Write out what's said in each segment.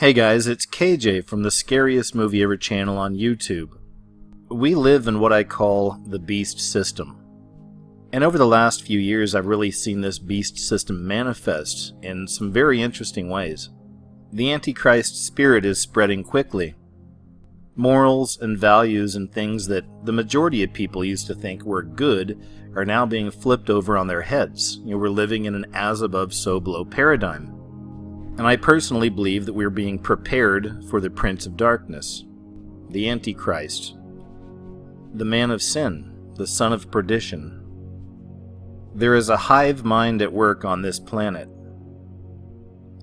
Hey guys, it's KJ from the Thescariestmovieever channel on YouTube. We live in what I call the beast system. And over the last few years I've really seen this beast system manifest in some very interesting ways. The Antichrist spirit is spreading quickly. Morals and values and things that the majority of people used to think were good are now being flipped over on their heads. We're living in an as above so below paradigm. And I personally believe that we're being prepared for the Prince of Darkness, the Antichrist, the man of sin, the son of perdition. There is a hive mind at work on this planet.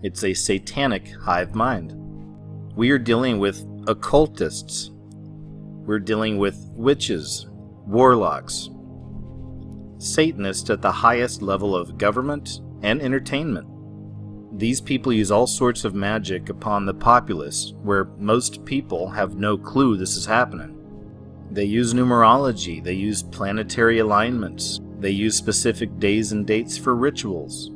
It's a satanic hive mind. We are dealing with occultists. We're dealing with witches, warlocks, Satanists at the highest level of government and entertainment. These people use all sorts of magic upon the populace, where most people have no clue this is happening. They use numerology, they use planetary alignments, they use specific days and dates for rituals.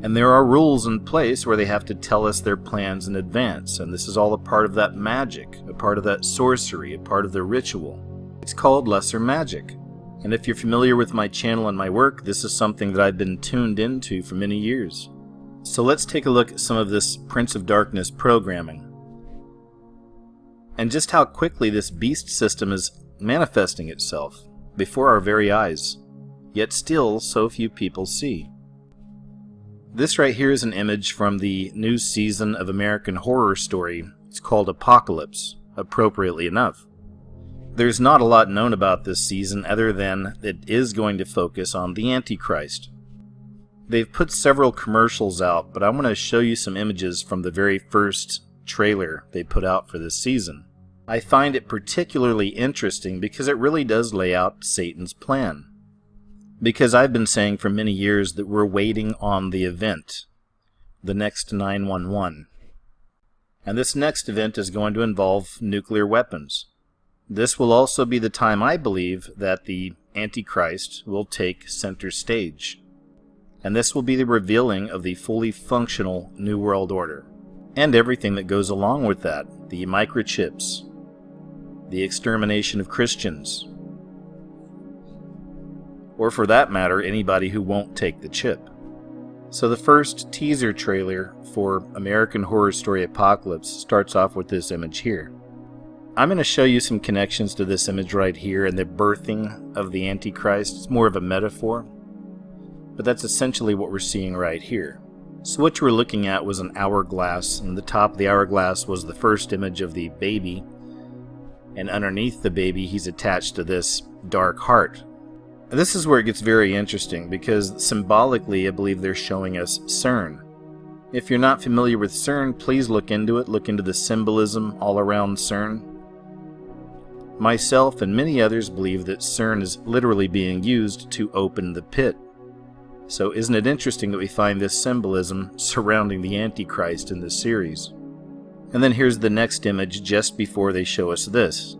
And there are rules in place where they have to tell us their plans in advance, and this is all a part of that magic, a part of that sorcery, a part of the ritual. It's called lesser magic. And if you're familiar with my channel and my work, this is something that I've been tuned into for many years. So let's take a look at some of this Prince of Darkness programming. And just how quickly this beast system is manifesting itself before our very eyes, yet still so few people see. This right here is an image from the new season of American Horror Story. It's called Apocalypse, appropriately enough. There's not a lot known about this season other than it is going to focus on the Antichrist. They've put several commercials out, but I want to show you some images from the very first trailer they put out for this season. I find it particularly interesting because it really does lay out Satan's plan. Because I've been saying for many years that we're waiting on the event, the next 911. And this next event is going to involve nuclear weapons. This will also be the time I believe that the Antichrist will take center stage. And this will be the revealing of the fully functional New World Order. And everything that goes along with that. The microchips. The extermination of Christians. Or for that matter, anybody who won't take the chip. So the first teaser trailer for American Horror Story Apocalypse starts off with this image here. I'm going to show you some connections to this image right here and the birthing of the Antichrist. It's more of a metaphor. But that's essentially what we're seeing right here. So what you were looking at was an hourglass, and the top of the hourglass was the first image of the baby, and underneath the baby he's attached to this dark heart. And this is where it gets very interesting, because symbolically I believe they're showing us CERN. If you're not familiar with CERN, please look into it, look into the symbolism all around CERN. Myself and many others believe that CERN is literally being used to open the pit. So isn't it interesting that we find this symbolism surrounding the Antichrist in this series? And then here's the next image just before they show us this.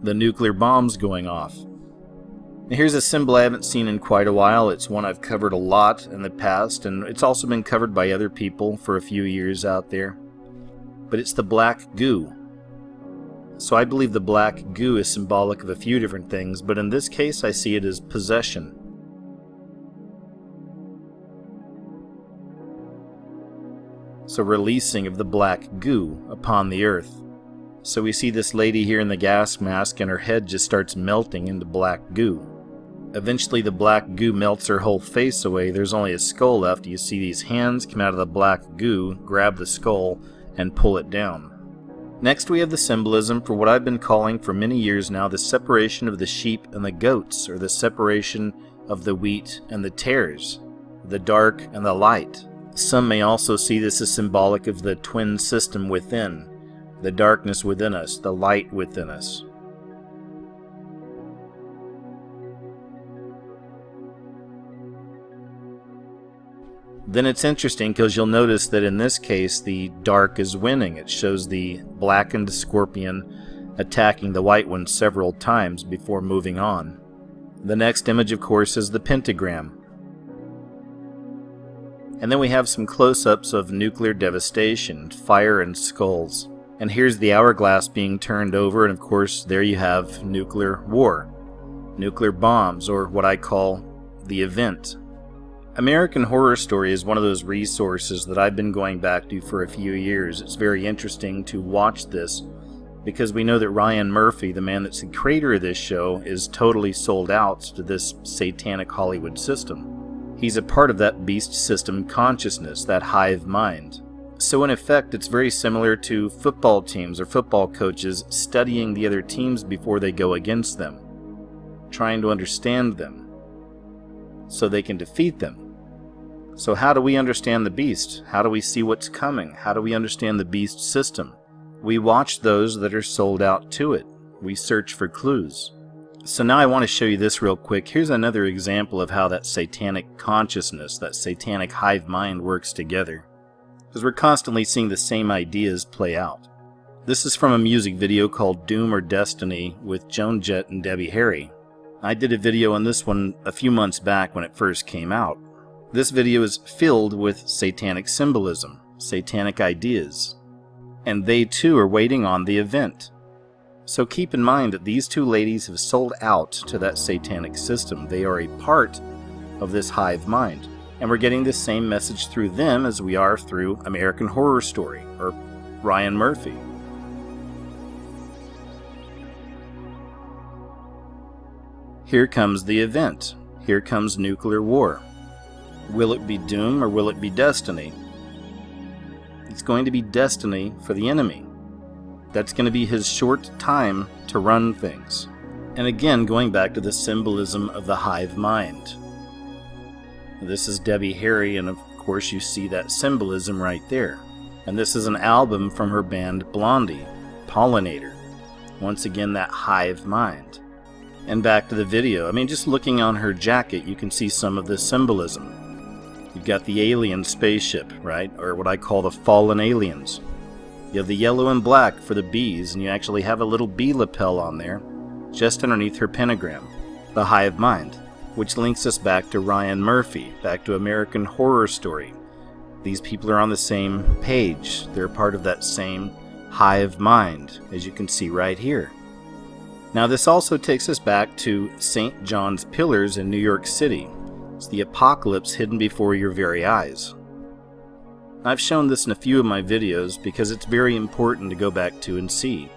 The nuclear bombs going off. Now here's a symbol I haven't seen in quite a while. It's one I've covered a lot in the past, and it's also been covered by other people for a few years out there. But it's the black goo. So I believe the black goo is symbolic of a few different things, but in this case I see it as possession. So releasing of the black goo upon the earth. So we see this lady here in the gas mask and her head just starts melting into black goo. Eventually the black goo melts her whole face away. There's only a skull left. You see these hands come out of the black goo, grab the skull, and pull it down. Next we have the symbolism for what I've been calling for many years now the separation of the sheep and the goats, or the separation of the wheat and the tares, the dark and the light. Some may also see this as symbolic of the twin system within, the darkness within us, the light within us. Then it's interesting because you'll notice that in this case the dark is winning. It shows the blackened scorpion attacking the white one several times before moving on. The next image, of course, is the pentagram. And then we have some close-ups of nuclear devastation, fire and skulls. And here's the hourglass being turned over, and of course there you have nuclear war. Nuclear bombs, or what I call the event. American Horror Story is one of those resources that I've been going back to for a few years. It's very interesting to watch this because we know that Ryan Murphy, the man that's the creator of this show, is totally sold out to this satanic Hollywood system. He's a part of that beast system consciousness, that hive mind. So in effect, it's very similar to football teams or football coaches studying the other teams before they go against them, trying to understand them so they can defeat them. So how do we understand the beast? How do we see what's coming? How do we understand the beast system? We watch those that are sold out to it. We search for clues. So now I want to show you this real quick. Here's another example of how that satanic consciousness, that satanic hive mind works together. Because we're constantly seeing the same ideas play out. This is from a music video called Doom or Destiny with Joan Jett and Debbie Harry. I did a video on this one a few months back when it first came out. This video is filled with satanic symbolism, satanic ideas, and they too are waiting on the event. So keep in mind that these two ladies have sold out to that satanic system. They are a part of this hive mind, and we're getting the same message through them as we are through American Horror Story or Ryan Murphy. Here comes the event. Here comes nuclear war. Will it be doom or will it be destiny? It's going to be destiny for the enemy. That's going to be his short time to run things. And again, going back to the symbolism of the hive mind. This is Debbie Harry, and of course you see that symbolism right there. And this is an album from her band Blondie, Pollinator. Once again, that hive mind. And back to the video. I mean, just looking on her jacket, you can see some of this symbolism. You've got the alien spaceship, right? Or what I call the fallen aliens. You have the yellow and black for the bees, and you actually have a little bee lapel on there, just underneath her pentagram. The hive mind, which links us back to Ryan Murphy, back to American Horror Story. These people are on the same page. They're part of that same hive mind, as you can see right here. Now this also takes us back to St. John's Pillars in New York City. It's the apocalypse hidden before your very eyes. I've shown this in a few of my videos because it's very important to go back to and see.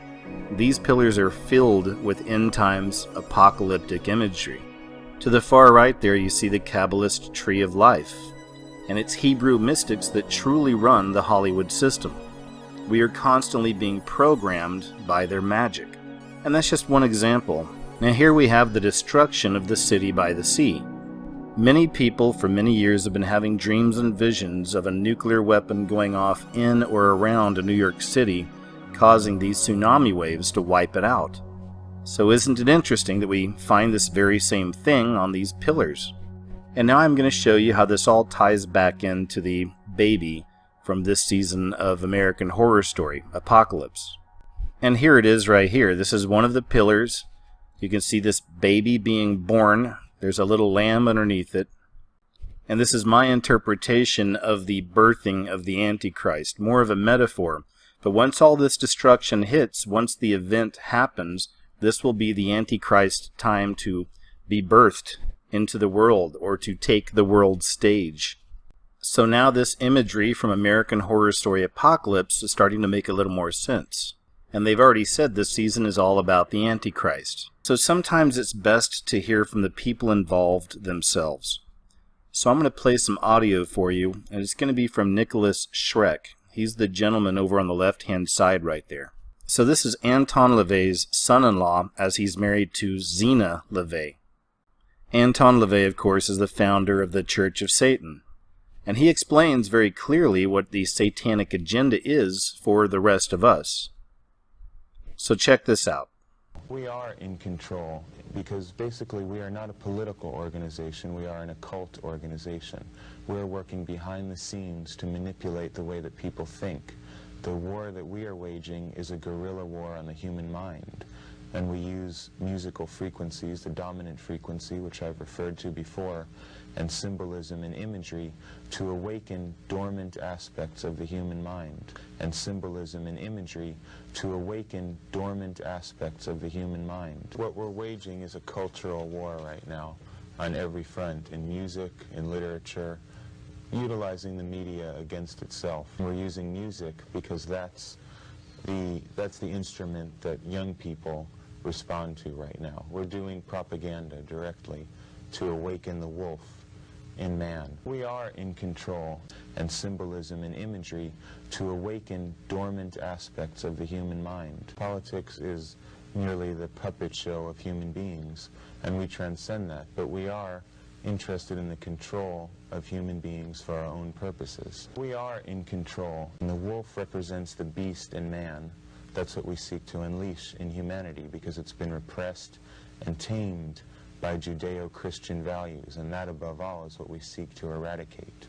These pillars are filled with end times apocalyptic imagery. To the far right there you see the Kabbalist Tree of Life, and it's Hebrew mystics that truly run the Hollywood system. We are constantly being programmed by their magic. And that's just one example. Now here we have the destruction of the city by the sea. Many people for many years have been having dreams and visions of a nuclear weapon going off in or around New York City, causing these tsunami waves to wipe it out. So isn't it interesting that we find this very same thing on these pillars? And now I'm going to show you how this all ties back into the baby from this season of American Horror Story, Apocalypse. And here it is right here. This is one of the pillars. You can see this baby being born. There's a little lamb underneath it. And this is my interpretation of the birthing of the Antichrist, more of a metaphor. But once all this destruction hits, once the event happens, this will be the Antichrist time to be birthed into the world, or to take the world stage. So now this imagery from American Horror Story Apocalypse is starting to make a little more sense. And they've already said this season is all about the Antichrist. So sometimes it's best to hear from the people involved themselves. So I'm going to play some audio for you, and it's going to be from Nicholas Schreck. He's the gentleman over on the left-hand side right there. So this is Anton LaVey's son-in-law, as he's married to Zena LaVey. Anton LaVey, of course, is the founder of the Church of Satan. And he explains very clearly what the satanic agenda is for the rest of us. So check this out. We are in control because basically we are not a political organization, we are an occult organization. We're working behind the scenes to manipulate the way that people think. The war that we are waging is a guerrilla war on the human mind. and we use musical frequencies, the dominant frequency, which I've referred to before, and symbolism and imagery to awaken dormant aspects of the human mind. And symbolism and imagery to awaken dormant aspects of the human mind. What we're waging is a cultural war right now on every front, in music, in literature, utilizing the media against itself. We're using music because that's the instrument that young people respond to right now. We're doing propaganda directly to awaken the wolf in man. We are in control, and symbolism and imagery to awaken dormant aspects of the human mind. Politics is merely the puppet show of human beings, and we transcend that, but we are interested in the control of human beings for our own purposes. We are in control, and the wolf represents the beast in man. That's what we seek to unleash in humanity, because it's been repressed and tamed by Judeo-Christian values, and that above all is what we seek to eradicate.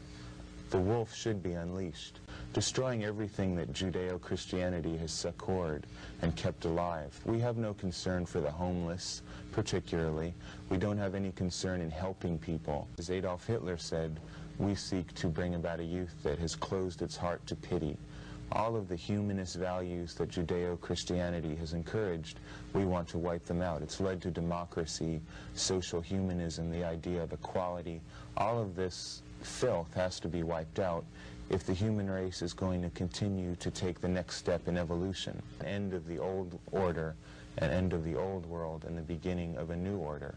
The wolf should be unleashed, destroying everything that Judeo-Christianity has succored and kept alive. We have no concern for the homeless, particularly. We don't have any concern in helping people. As Adolf Hitler said, we seek to bring about a youth that has closed its heart to pity. All of the humanist values that Judeo-Christianity has encouraged, we want to wipe them out. It's led to democracy, social humanism, the idea of equality. All of this filth has to be wiped out if the human race is going to continue to take the next step in evolution. End of the old order, an end of the old world, and the beginning of a new order.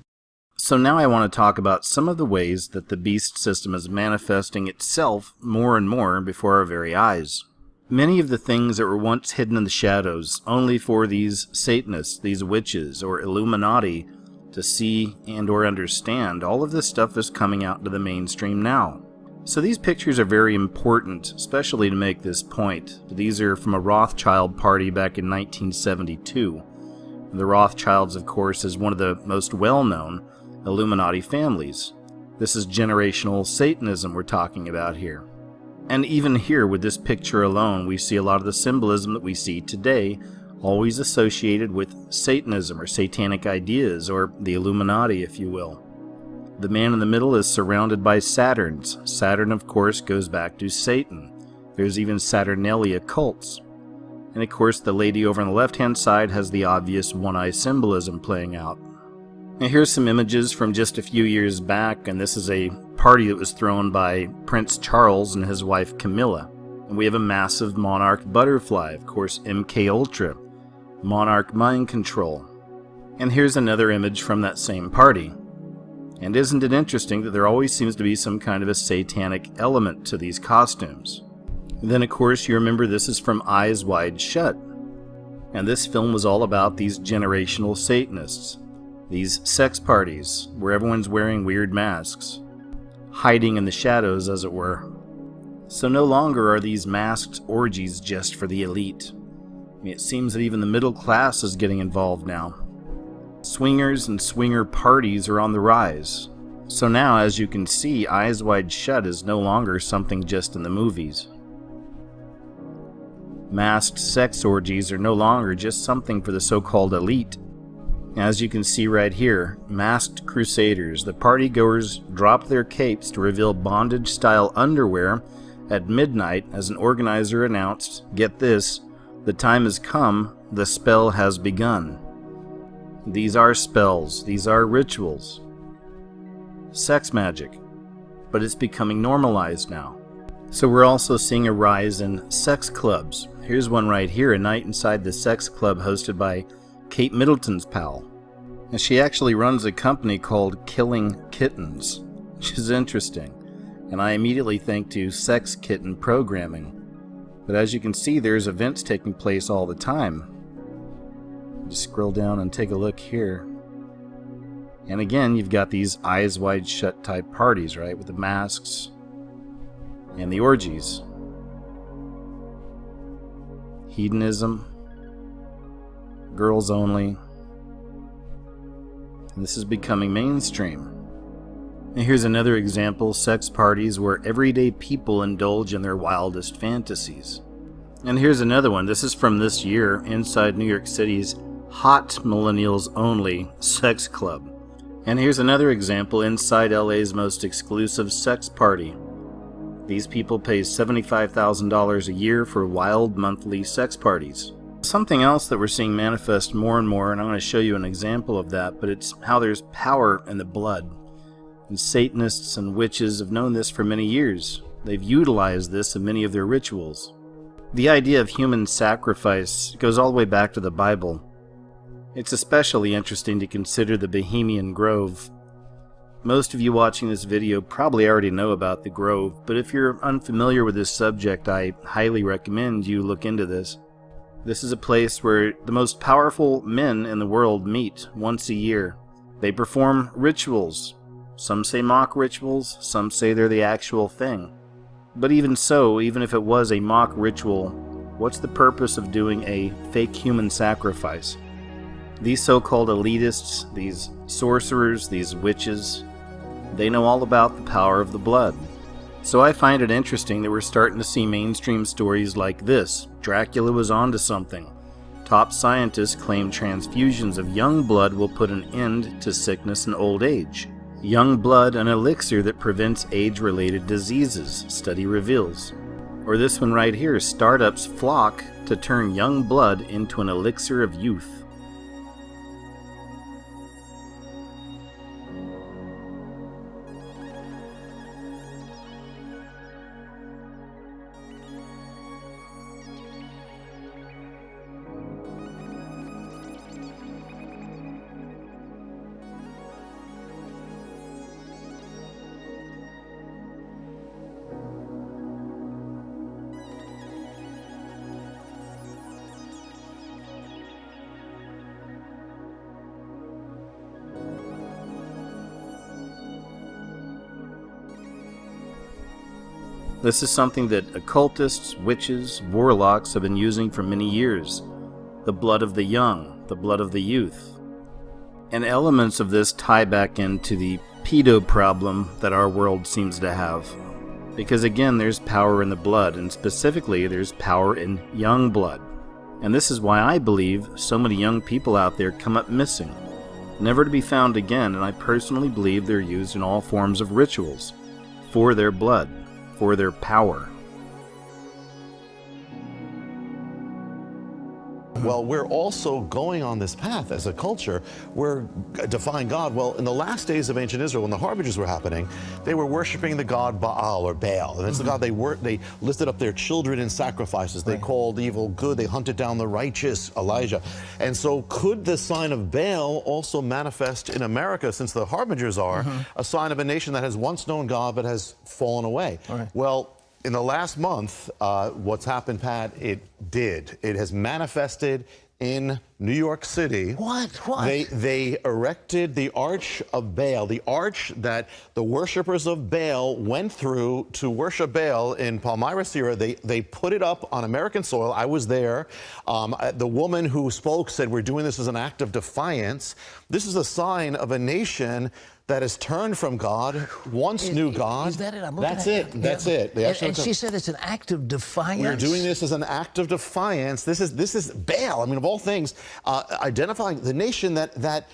So now I want to talk about some of the ways that the beast system is manifesting itself more and more before our very eyes. Many of the things that were once hidden in the shadows, only for these Satanists, these witches, or Illuminati to see and or understand, all of this stuff is coming out into the mainstream now. So these pictures are very important, especially to make this point. These are from a Rothschild party back in 1972. The Rothschilds, of course, is one of the most well-known Illuminati families. This is generational Satanism we're talking about here. And even here, with this picture alone, we see a lot of the symbolism that we see today, always associated with Satanism or satanic ideas, or the Illuminati, if you will. The man in the middle is surrounded by Saturns. Saturn, of course, goes back to Satan. There's even Saturnalia cults. And of course, the lady over on the left-hand side has the obvious one-eye symbolism playing out. Now here's some images from just a few years back, and this is a party that was thrown by Prince Charles and his wife Camilla. And we have a massive monarch butterfly, of course MK Ultra, monarch mind control. And here's another image from that same party. And isn't it interesting that there always seems to be some kind of a satanic element to these costumes? And then of course you remember this is from Eyes Wide Shut. And this film was all about these generational Satanists. These sex parties where everyone's wearing weird masks, hiding in the shadows as it were. So no longer are these masked orgies just for the elite. It seems that even the middle class is getting involved now. Swingers and swinger parties are on the rise. So now, as you can see, Eyes Wide Shut is no longer something just in the movies. Masked sex orgies are no longer just something for the so-called elite. As you can see right here, masked crusaders, the partygoers drop their capes to reveal bondage-style underwear at midnight as an organizer announced, get this, the time has come, the spell has begun. These are spells, these are rituals. Sex magic. But it's becoming normalized now. So we're also seeing a rise in sex clubs. Here's one right here, a night inside the sex club hosted by Kate Middleton's pal. And she actually runs a company called Killing Kittens, which is interesting. And I immediately think to sex kitten programming. But as you can see, there's events taking place all the time. Just scroll down and take a look here. And again, you've got these Eyes Wide Shut type parties, right? With the masks and the orgies. Hedonism. Girls only. And this is becoming mainstream. And here's another example, sex parties where everyday people indulge in their wildest fantasies. And here's another one. This is from this year inside New York City's hot millennials only sex club. And here's another example inside LA's most exclusive sex party. These people pay $75,000 a year for wild monthly sex parties. Something else that we're seeing manifest more and more, and I'm going to show you an example of that, but it's how there's power in the blood. And Satanists and witches have known this for many years. They've utilized this in many of their rituals. The idea of human sacrifice goes all the way back to the Bible. It's especially interesting to consider the Bohemian Grove. Most of you watching this video probably already know about the Grove, but if you're unfamiliar with this subject, I highly recommend you look into this. This is a place where the most powerful men in the world meet once a year. They perform rituals. Some say mock rituals, some say they're the actual thing. But even so, even if it was a mock ritual, what's the purpose of doing a fake human sacrifice? These so-called elitists, these sorcerers, these witches, they know all about the power of the blood. So I find it interesting that we're starting to see mainstream stories like this. Dracula was onto something. Top scientists claim transfusions of young blood will put an end to sickness and old age. Young blood, an elixir that prevents age-related diseases, study reveals. Or this one right here, startups flock to turn young blood into an elixir of youth. This is something that occultists, witches, warlocks have been using for many years. The blood of the young, the blood of the youth. And elements of this tie back into the pedo problem that our world seems to have. Because again, there's power in the blood, and specifically there's power in young blood. And this is why I believe so many young people out there come up missing, never to be found again, and I personally believe they're used in all forms of rituals, for their blood, for their power. Well, we're also going on this path as a culture. We're defying God. Well, in the last days of ancient Israel, when the harbingers were happening, they were worshiping the god Baal or Baal. And that's the god they lifted up their children in sacrifices. They called evil good. They hunted down the righteous, Elijah. And so could the sign of Baal also manifest in America, since the harbingers are a sign of a nation that has once known God but has fallen away? Well, in the last month, what's happened, Pat, it has manifested in New York City. What? They erected the Arch of Baal, the arch that the worshipers of Baal went through to worship Baal in Palmyra, Syria. They put it up on American soil. I was there. The woman who spoke said, "We're doing this as an act of defiance." This is a sign of a nation that has turned from God, once knew God. Is that it? I'm That's it. That's it. And she said it's an act of defiance. We're doing this as an act of defiance. This is Baal. I mean, of all things, identifying the nation that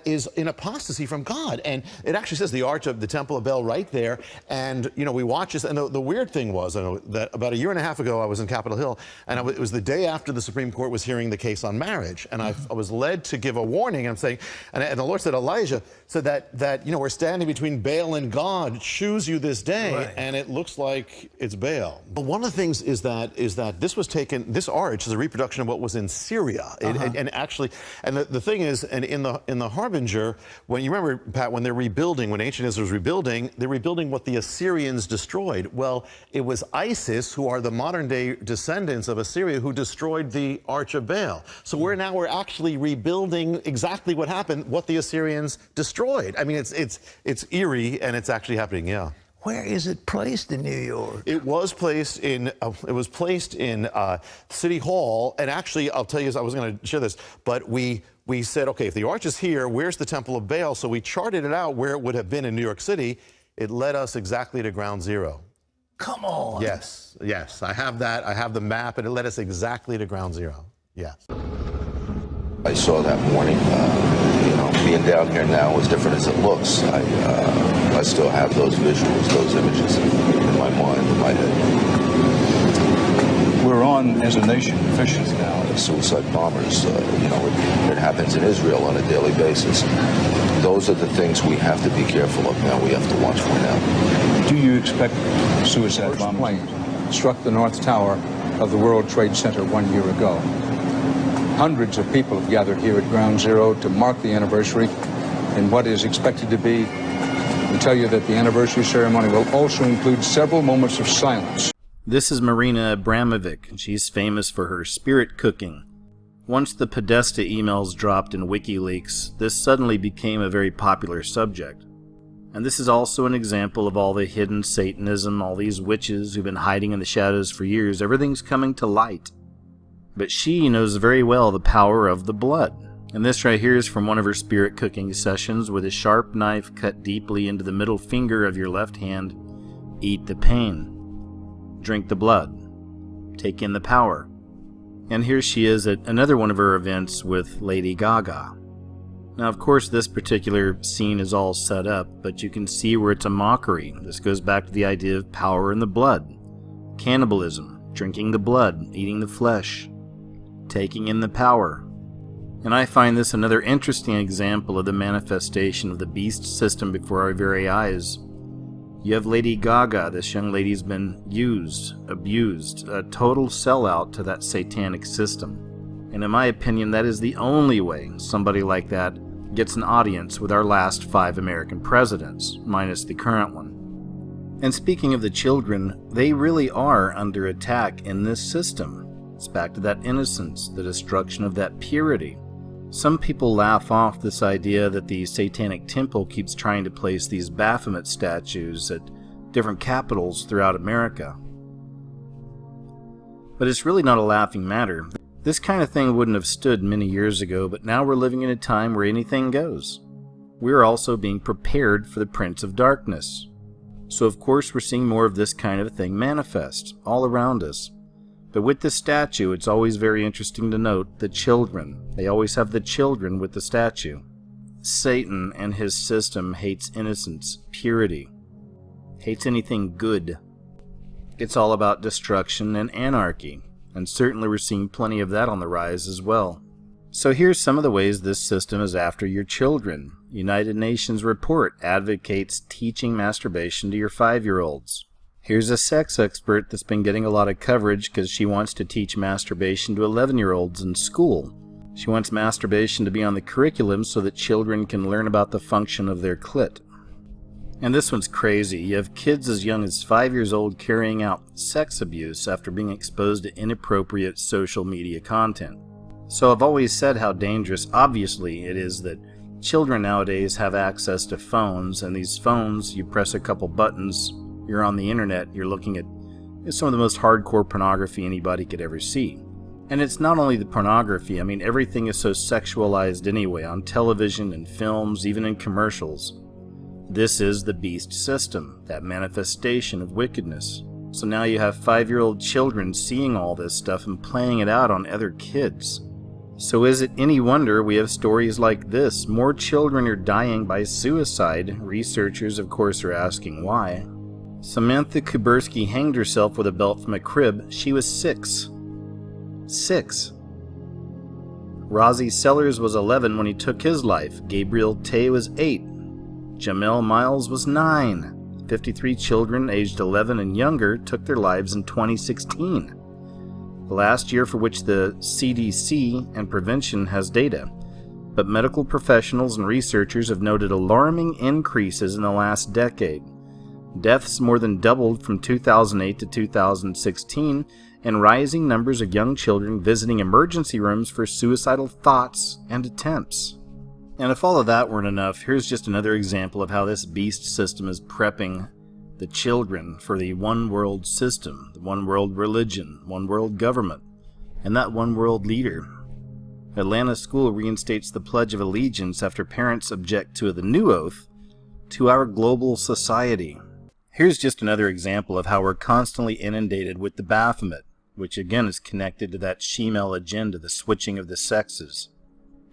is in apostasy from God. And it actually says the arch of the Temple of Baal right there. And you know, we watch this. And the weird thing was, I know that about a year and a half ago, I was in Capitol Hill, and it was the day after the Supreme Court was hearing the case on marriage, and I was led to give a warning. I'm saying, and the Lord said, Elijah said that you know, we're standing between Baal and God. Choose you this day, and it looks like it's Baal. But one of the things is that this was taken. This arch is a reproduction of what was in Syria, and actually, and the thing is, and in the Harbinger, when you remember, Pat, when they're rebuilding, when ancient Israel was rebuilding, they're rebuilding what the Assyrians destroyed. Well, it was ISIS, who are the modern day descendants of Assyria, who destroyed the Arch of Baal. So we're actually rebuilding exactly what happened, what the Assyrians destroyed. I mean, it's eerie, and it's actually happening. Yeah. Where is it placed in New York? It was placed in City Hall, and actually, I'll tell you, I was going to share this, but we said, okay, if the arch is here, where's the Temple of Baal? So we charted it out where it would have been in New York City. It led us exactly to ground zero. Come on. Yes, I have that. I have the map, and it led us exactly to ground zero. Yes. I saw that morning. Being down here now, as different as it looks, I still have those visuals, those images in my mind, in my head. We're on, as a nation, officially now. Suicide bombers, it happens in Israel on a daily basis. Those are the things we have to be careful of now, we have to watch for now. Do you expect suicide bombers? Plane struck the North Tower of the World Trade Center 1 year ago. Hundreds of people have gathered here at Ground Zero to mark the anniversary in what is expected to be, we tell you that the anniversary ceremony will also include several moments of silence. This is Marina Abramovic, and she's famous for her spirit cooking. Once the Podesta emails dropped in WikiLeaks, this suddenly became a very popular subject. And this is also an example of all the hidden Satanism, all these witches who've been hiding in the shadows for years. Everything's coming to light. But she knows very well the power of the blood. And this right here is from one of her spirit cooking sessions. With a sharp knife cut deeply into the middle finger of your left hand, eat the pain. Drink the blood. Take in the power. And here she is at another one of her events with Lady Gaga. Now, of course, this particular scene is all set up, but you can see where it's a mockery. This goes back to the idea of power in the blood. Cannibalism, drinking the blood, eating the flesh, taking in the power. And I find this another interesting example of the manifestation of the beast system before our very eyes. You have Lady Gaga. This young lady's been used, abused, a total sellout to that satanic system. And in my opinion, that is the only way somebody like that gets an audience with our last 5 American presidents, minus the current one. And speaking of the children, they really are under attack in this system. It's back to that innocence, the destruction of that purity. Some people laugh off this idea that the Satanic Temple keeps trying to place these Baphomet statues at different capitals throughout America. But it's really not a laughing matter. This kind of thing wouldn't have stood many years ago, but now we're living in a time where anything goes. We're also being prepared for the Prince of Darkness. So of course we're seeing more of this kind of thing manifest all around us. But with the statue, it's always very interesting to note the children. They always have the children with the statue. Satan and his system hates innocence, purity, hates anything good. It's all about destruction and anarchy, and certainly we're seeing plenty of that on the rise as well. So here's some of the ways this system is after your children. United Nations report advocates teaching masturbation to your 5-year-olds. Here's a sex expert that's been getting a lot of coverage because she wants to teach masturbation to 11-year-olds in school. She wants masturbation to be on the curriculum so that children can learn about the function of their clit. And this one's crazy. You have kids as young as 5 years old carrying out sex abuse after being exposed to inappropriate social media content. So I've always said how dangerous, obviously, it is that children nowadays have access to phones, and these phones, you press a couple buttons, you're on the internet, you're looking at some of the most hardcore pornography anybody could ever see. And it's not only the pornography, I mean everything is so sexualized anyway, on television and films, even in commercials. This is the beast system, that manifestation of wickedness. So now you have 5-year-old children seeing all this stuff and playing it out on other kids. So is it any wonder we have stories like this? More children are dying by suicide. Researchers, of course, are asking why. Samantha Kubersky hanged herself with a belt from a crib. She was 6. 6. Rozzy Sellers was 11 when he took his life. Gabriel Tay was 8. Jamel Miles was 9. 53 children aged 11 and younger took their lives in 2016. The last year for which the CDC and prevention has data. But medical professionals and researchers have noted alarming increases in the last decade. Deaths more than doubled from 2008 to 2016, and rising numbers of young children visiting emergency rooms for suicidal thoughts and attempts. And if all of that weren't enough, here's just another example of how this beast system is prepping the children for the one world system, the one world religion, one world government, and that one world leader. Atlanta school reinstates the Pledge of Allegiance after parents object to the new oath to our global society. Here's just another example of how we're constantly inundated with the Baphomet, which again is connected to that shemale agenda, the switching of the sexes.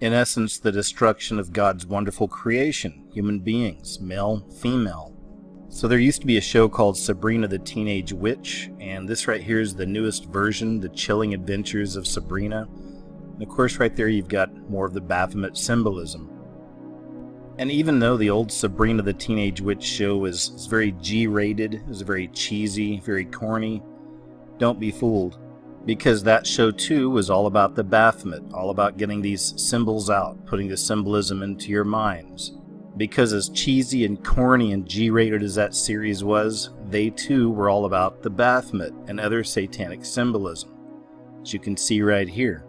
In essence, the destruction of God's wonderful creation, human beings, male, female. So there used to be a show called Sabrina the Teenage Witch, and this right here is the newest version, The Chilling Adventures of Sabrina. And of course right there you've got more of the Baphomet symbolism. And even though the old Sabrina the Teenage Witch show was very G-rated, it was very cheesy, very corny, don't be fooled. Because that show too was all about the Baphomet, all about getting these symbols out, putting the symbolism into your minds. Because as cheesy and corny and G-rated as that series was, they too were all about the Baphomet and other satanic symbolism, as you can see right here.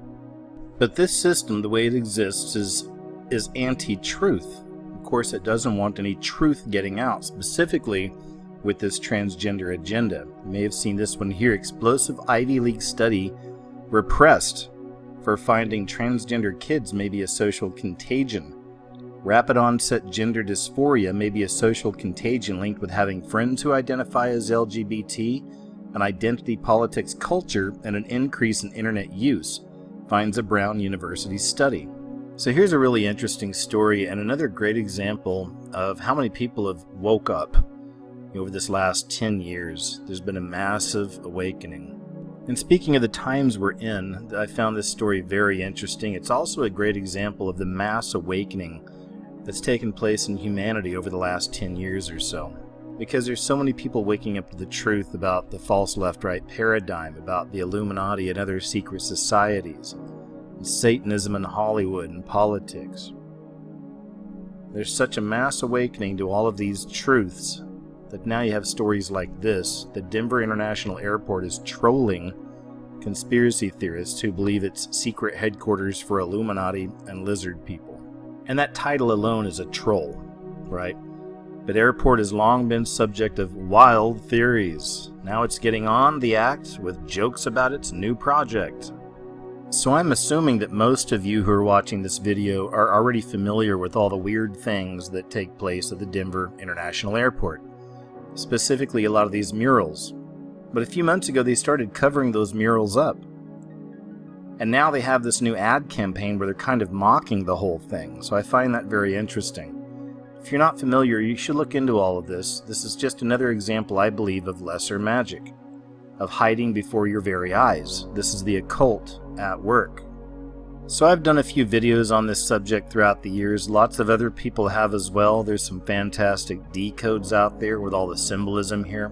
But this system, the way it exists, is anti-truth. Of course, it doesn't want any truth getting out, specifically with this transgender agenda. You may have seen this one here. Explosive Ivy League study repressed for finding transgender kids may be a social contagion. Rapid onset gender dysphoria may be a social contagion linked with having friends who identify as LGBT, an identity politics culture, and an increase in internet use, finds a Brown University study. So here's a really interesting story and another great example of how many people have woke up. Over this last 10 years, there's been a massive awakening. And speaking of the times we're in, I found this story very interesting. It's also a great example of the mass awakening that's taken place in humanity over the last 10 years or so. Because there's so many people waking up to the truth about the false left-right paradigm, about the Illuminati and other secret societies, and Satanism in Hollywood and politics. There's such a mass awakening to all of these truths that now you have stories like this. The Denver International Airport is trolling conspiracy theorists who believe it's secret headquarters for Illuminati and lizard people. And that title alone is a troll, right? But airport has long been subject of wild theories. Now it's getting on the act with jokes about its new project. So I'm assuming that most of you who are watching this video are already familiar with all the weird things that take place at the Denver International Airport. Specifically a lot of these murals. But a few months ago they started covering those murals up. And now they have this new ad campaign where they're kind of mocking the whole thing. So I find that very interesting. If you're not familiar, you should look into all of this. This is just another example, I believe, of lesser magic. Of hiding before your very eyes. This is the occult at work. So I've done a few videos on this subject throughout the years. Lots of other people have as well. There's some fantastic decodes out there with all the symbolism here.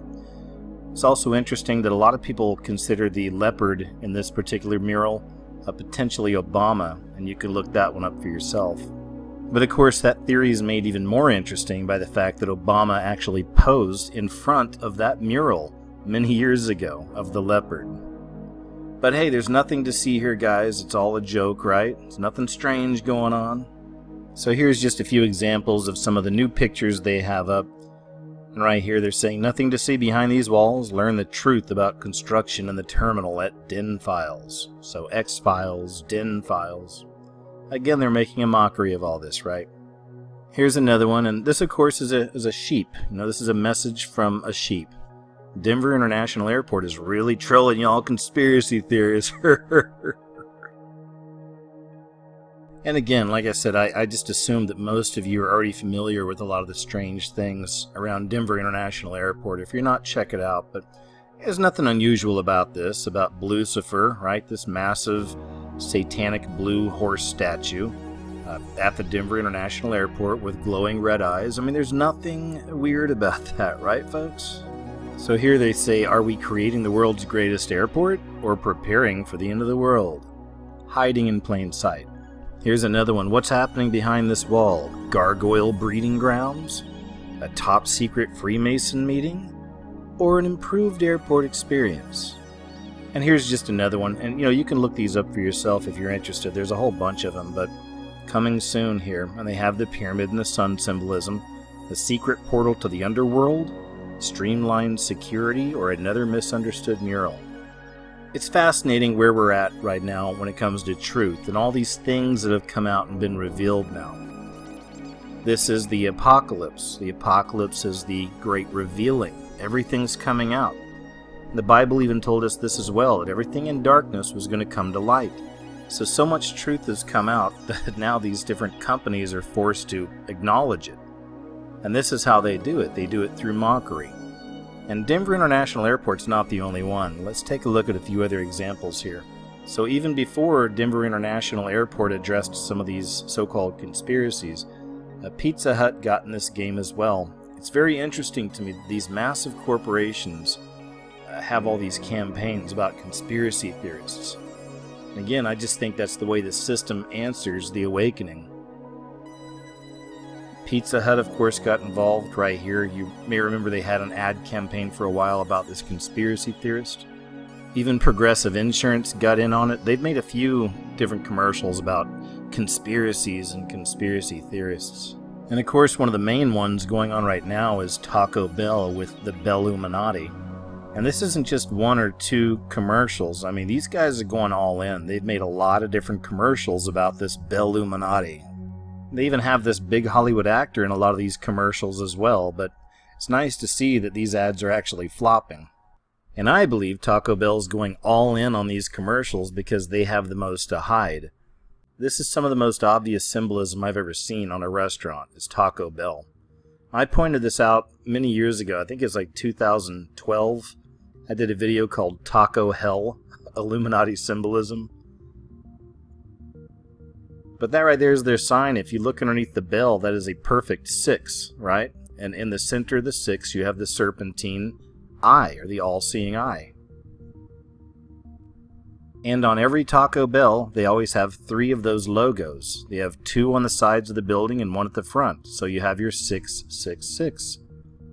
It's also interesting that a lot of people consider the leopard in this particular mural a potentially Obama, and you can look that one up for yourself. But of course that theory is made even more interesting by the fact that Obama actually posed in front of that mural many years ago of the leopard. But hey, there's nothing to see here, guys. It's all a joke, right? There's nothing strange going on. So here's just a few examples of some of the new pictures they have up. And right here they're saying, nothing to see behind these walls. Learn the truth about construction in the terminal at Den Files. So X-Files, Den Files. Again, they're making a mockery of all this, right? Here's another one, and this of course is a sheep. This is a message from a sheep. Denver International Airport is really trolling y'all conspiracy theorists. And again, like I said, I just assumed that most of you are already familiar with a lot of the strange things around Denver International Airport. If you're not, check it out. But there's nothing unusual about this, about Lucifer, right? This massive satanic blue horse statue at the Denver International Airport with glowing red eyes. I mean, there's nothing weird about that, right, folks? So here they say, are we creating the world's greatest airport or preparing for the end of the world? Hiding in plain sight. Here's another one. What's happening behind this wall? Gargoyle breeding grounds? A top secret Freemason meeting? Or an improved airport experience? And here's just another one. And you can look these up for yourself if you're interested. There's a whole bunch of them, but coming soon here. And they have the pyramid and the sun symbolism, the secret portal to the underworld, streamlined security, or another misunderstood mural. It's fascinating where we're at right now when it comes to truth and all these things that have come out and been revealed now. This is the apocalypse. The apocalypse is the great revealing. Everything's coming out. The Bible even told us this as well, that everything in darkness was going to come to light. So much truth has come out that now these different companies are forced to acknowledge it. And this is how they do it. They do it through mockery. And Denver International Airport's not the only one. Let's take a look at a few other examples here. So even before Denver International Airport addressed some of these so-called conspiracies, Pizza Hut got in this game as well. It's very interesting to me that these massive corporations have all these campaigns about conspiracy theorists. And again, I just think that's the way the system answers the awakening. Pizza Hut, of course, got involved right here. You may remember they had an ad campaign for a while about this conspiracy theorist. Even Progressive Insurance got in on it. They've made a few different commercials about conspiracies and conspiracy theorists. And of course, one of the main ones going on right now is Taco Bell with the Belluminati. And this isn't just one or two commercials. I mean, these guys are going all in. They've made a lot of different commercials about this Belluminati. They even have this big Hollywood actor in a lot of these commercials as well, but it's nice to see that these ads are actually flopping. And I believe Taco Bell's going all in on these commercials because they have the most to hide. This is some of the most obvious symbolism I've ever seen on a restaurant, is Taco Bell. I pointed this out many years ago. I think it was like 2012. I did a video called Taco Hell, Illuminati Symbolism. But that right there is their sign. If you look underneath the bell, that is a perfect 6, right? And in the center of the 6, you have the serpentine eye, or the all-seeing eye. And on every Taco Bell, they always have 3 of those logos. They have 2 on the sides of the building and 1 at the front. So you have your 666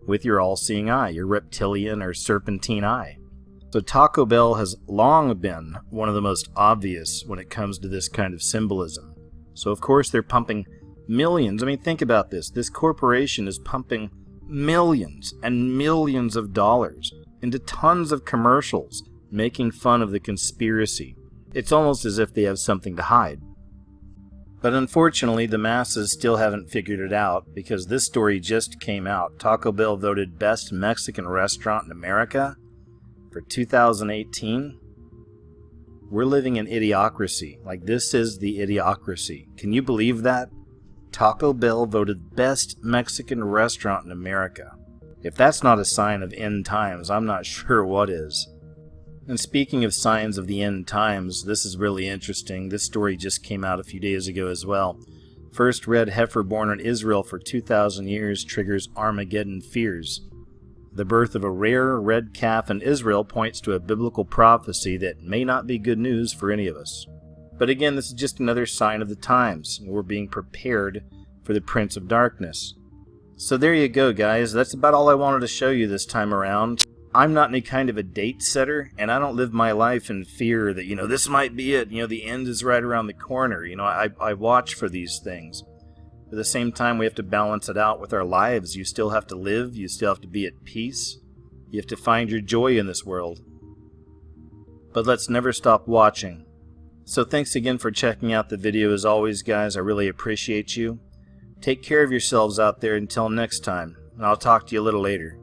with your all-seeing eye, your reptilian or serpentine eye. So Taco Bell has long been one of the most obvious when it comes to this kind of symbolism. So of course they're pumping millions. I mean, think about this. This corporation is pumping millions and millions of dollars into tons of commercials making fun of the conspiracy. It's almost as if they have something to hide. But unfortunately, the masses still haven't figured it out because this story just came out. Taco Bell voted Best Mexican Restaurant in America for 2018. We're living in idiocracy. Like, this is the idiocracy. Can you believe that? Taco Bell voted Best Mexican Restaurant in America. If that's not a sign of end times, I'm not sure what is. And speaking of signs of the end times, this is really interesting. This story just came out a few days ago as well. First red heifer born in Israel for 2,000 years triggers Armageddon fears. The birth of a rare red calf in Israel points to a biblical prophecy that may not be good news for any of us. But again, this is just another sign of the times. We're being prepared for the Prince of Darkness. So there you go, guys. That's about all I wanted to show you this time around. I'm not any kind of a date setter, and I don't live my life in fear that, this might be it. The end is right around the corner. I watch for these things. At the same time, we have to balance it out with our lives. You still have to live. You still have to be at peace. You have to find your joy in this world. But let's never stop watching. So thanks again for checking out the video. As always, guys, I really appreciate you. Take care of yourselves out there until next time, and I'll talk to you a little later.